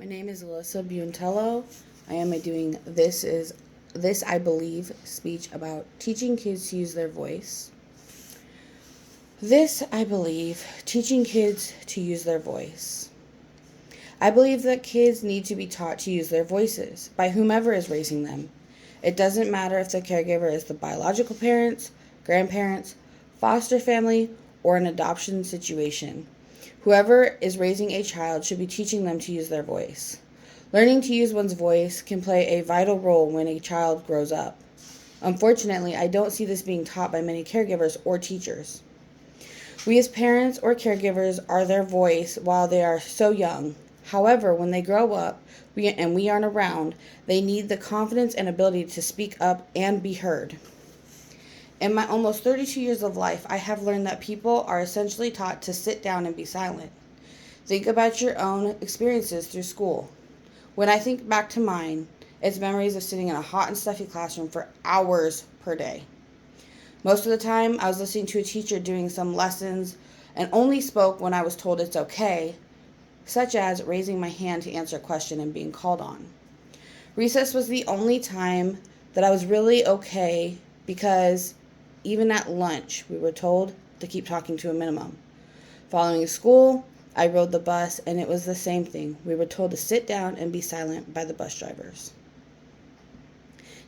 My name is Alyssa Buentello. I am doing this I believe speech about teaching kids to use their voice. This I believe teaching kids to use their voice. I believe that kids need to be taught to use their voices by whomever is raising them. It doesn't matter if the caregiver is the biological parents, grandparents, foster family, or an adoption situation. Whoever is raising a child should be teaching them to use their voice. Learning to use one's voice can play a vital role when a child grows up. Unfortunately, I don't see this being taught by many caregivers or teachers. We as parents or caregivers are their voice while they are so young. However, when they grow up and we aren't around, they need the confidence and ability to speak up and be heard. In my almost 32 years of life, I have learned that people are essentially taught to sit down and be silent. Think about your own experiences through school. When I think back to mine, it's memories of sitting in a hot and stuffy classroom for hours per day. Most of the time, I was listening to a teacher doing some lessons and only spoke when I was told it's okay, such as raising my hand to answer a question and being called on. Recess was the only time that I was really okay because even at lunch, we were told to keep talking to a minimum. Following school, I rode the bus, and it was the same thing. We were told to sit down and be silent by the bus drivers.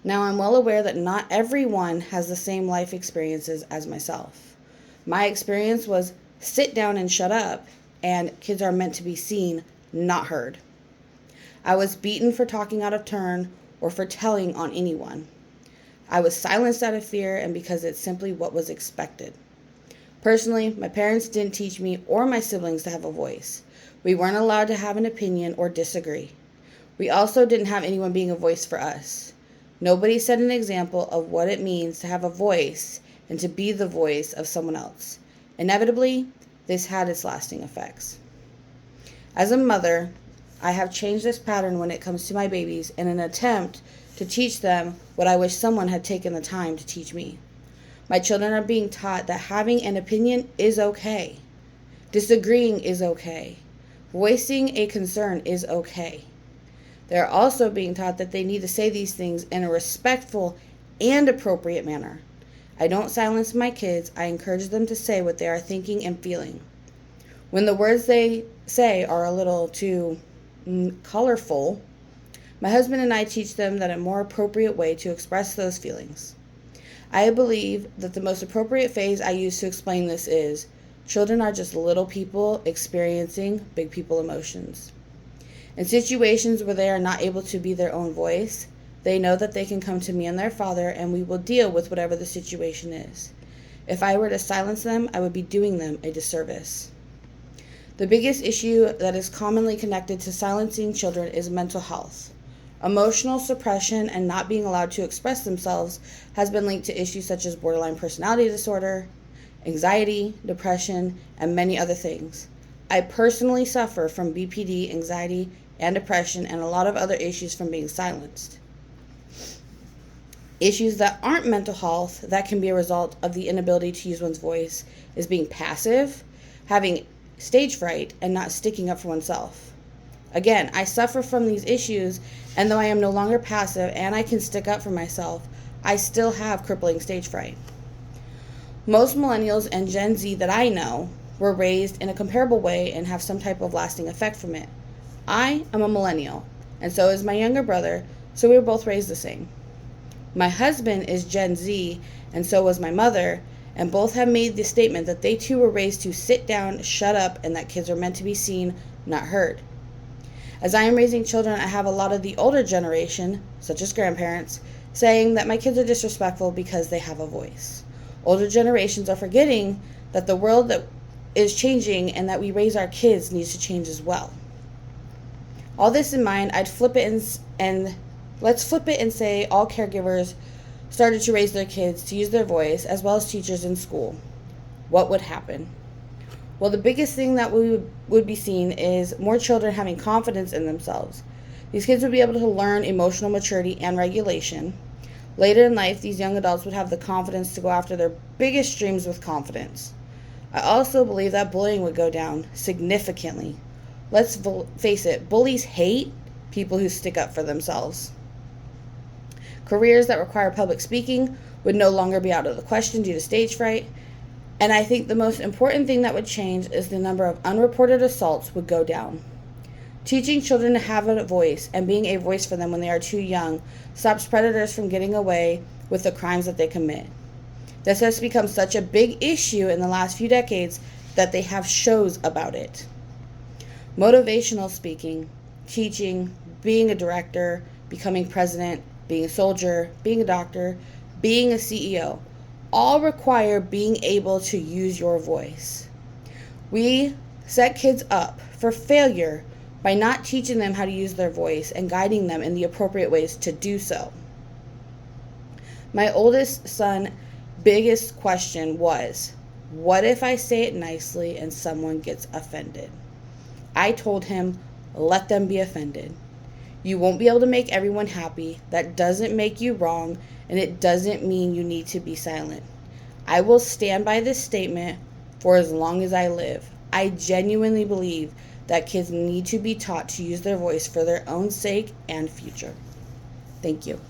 Now, I'm well aware that not everyone has the same life experiences as myself. My experience was sit down and shut up, and kids are meant to be seen, not heard. I was beaten for talking out of turn or for telling on anyone. I was silenced out of fear and because it's simply what was expected. Personally, my parents didn't teach me or my siblings to have a voice. We weren't allowed to have an opinion or disagree. We also didn't have anyone being a voice for us. Nobody set an example of what it means to have a voice and to be the voice of someone else. Inevitably, this had its lasting effects. As a mother, I have changed this pattern when it comes to my babies in an attempt to teach them what I wish someone had taken the time to teach me. My children are being taught that having an opinion is okay. Disagreeing is okay. Voicing a concern is okay. They are also being taught that they need to say these things in a respectful and appropriate manner. I don't silence my kids. I encourage them to say what they are thinking and feeling. When the words they say are a little too colorful, my husband and I teach them that a more appropriate way to express those feelings. I believe that the most appropriate phrase I use to explain this is, children are just little people experiencing big people emotions. In situations where they are not able to be their own voice, they know that they can come to me and their father and we will deal with whatever the situation is. If I were to silence them, I would be doing them a disservice. The biggest issue that is commonly connected to silencing children is mental health. Emotional suppression and not being allowed to express themselves has been linked to issues such as borderline personality disorder, anxiety, depression, and many other things. I personally suffer from BPD, anxiety, and depression, and a lot of other issues from being silenced. Issues that aren't mental health that can be a result of the inability to use one's voice is being passive, having stage fright, and not sticking up for oneself. Again, I suffer from these issues, and though I am no longer passive and I can stick up for myself, I still have crippling stage fright. Most millennials and Gen Z that I know were raised in a comparable way and have some type of lasting effect from it. I am a millennial, and so is my younger brother, so we were both raised the same. My husband is Gen Z, and so was my mother, and both have made the statement that they too were raised to sit down, shut up, and that kids are meant to be seen, not heard. As I am raising children, I have a lot of the older generation, such as grandparents, saying that my kids are disrespectful because they have a voice. Older generations are forgetting that the world that is changing and that we raise our kids needs to change as well. All this in mind, I'd flip it and let's flip it and say all caregivers started to raise their kids to use their voice as well as teachers in school. What would happen? Well, the biggest thing that we would be seeing is more children having confidence in themselves. These kids would be able to learn emotional maturity and regulation. Later in life, these young adults would have the confidence to go after their biggest dreams with confidence. I also believe that bullying would go down significantly. Let's face it, bullies hate people who stick up for themselves. Careers that require public speaking would no longer be out of the question due to stage fright. And I think the most important thing that would change is the number of unreported assaults would go down. Teaching children to have a voice and being a voice for them when they are too young stops predators from getting away with the crimes that they commit. This has become such a big issue in the last few decades that they have shows about it. Motivational speaking, teaching, being a director, becoming president, being a soldier, being a doctor, being a CEO, all require being able to use your voice. We set kids up for failure by not teaching them how to use their voice and guiding them in the appropriate ways to do so. My oldest son's biggest question was, what if I say it nicely and someone gets offended? I told him, let them be offended. You won't be able to make everyone happy. That doesn't make you wrong, and it doesn't mean you need to be silent. I will stand by this statement for as long as I live. I genuinely believe that kids need to be taught to use their voice for their own sake and future. Thank you.